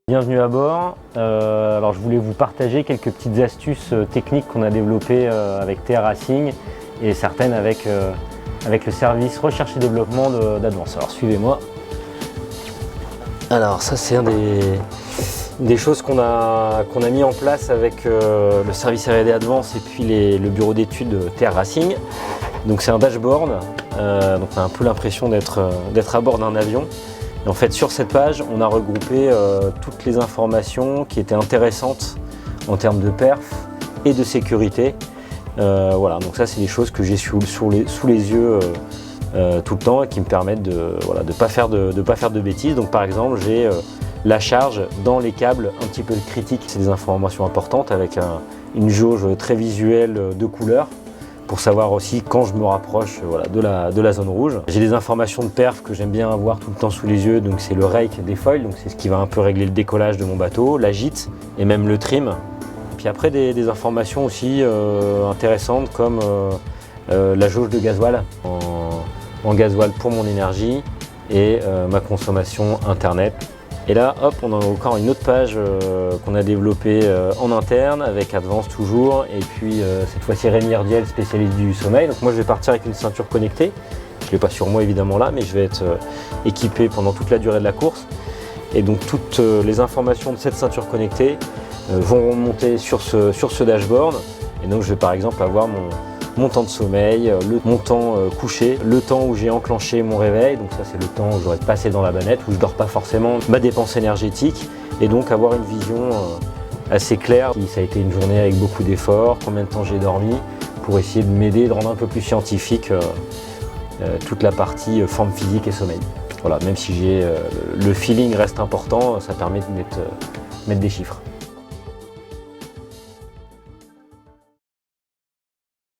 Bienvenue à bord. Alors je voulais vous partager quelques petites astuces techniques qu'on a développées avec TR Racing et certaines avec le service recherche et développement d'Advance. Alors suivez-moi. Alors ça c'est des choses qu'on a mis en place avec le service R&D Advance et puis le bureau d'études TR Racing. Donc c'est un dashboard, donc on a un peu l'impression d'être à bord d'un avion. Et en fait sur cette page on a regroupé toutes les informations qui étaient intéressantes en termes de perf et de sécurité. Voilà, donc ça c'est des choses que j'ai sous les yeux tout le temps et qui me permettent de ne pas faire de bêtises. Donc par exemple j'ai la charge dans les câbles un petit peu critiques. C'est des informations importantes avec une jauge très visuelle de couleurs pour savoir aussi quand je me rapproche de la zone rouge. J'ai des informations de perf que j'aime bien avoir tout le temps sous les yeux, donc c'est le rake des foils, donc c'est ce qui va un peu régler le décollage de mon bateau, la gîte et même le trim. Puis après des informations aussi intéressantes comme la jauge de gasoil en gasoil pour mon énergie et ma consommation internet. Et là, hop, on a encore une autre page qu'on a développée en interne avec Advance toujours. Et puis cette fois-ci Rémi Herdiel, spécialiste du sommeil. Donc moi je vais partir avec une ceinture connectée. Je ne l'ai pas sur moi évidemment là, mais je vais être équipé pendant toute la durée de la course. Et donc toutes les informations de cette ceinture connectée vont remonter sur ce dashboard. Et donc je vais par exemple avoir mon temps de sommeil, mon temps couché, le temps où j'ai enclenché mon réveil, donc ça c'est le temps où j'aurais passé dans la bannette, où je ne dors pas forcément, ma dépense énergétique, et donc avoir une vision assez claire, si ça a été une journée avec beaucoup d'efforts, combien de temps j'ai dormi, pour essayer de m'aider, de rendre un peu plus scientifique toute la partie forme physique et sommeil. Voilà, même si le feeling reste important, ça permet de mettre des chiffres.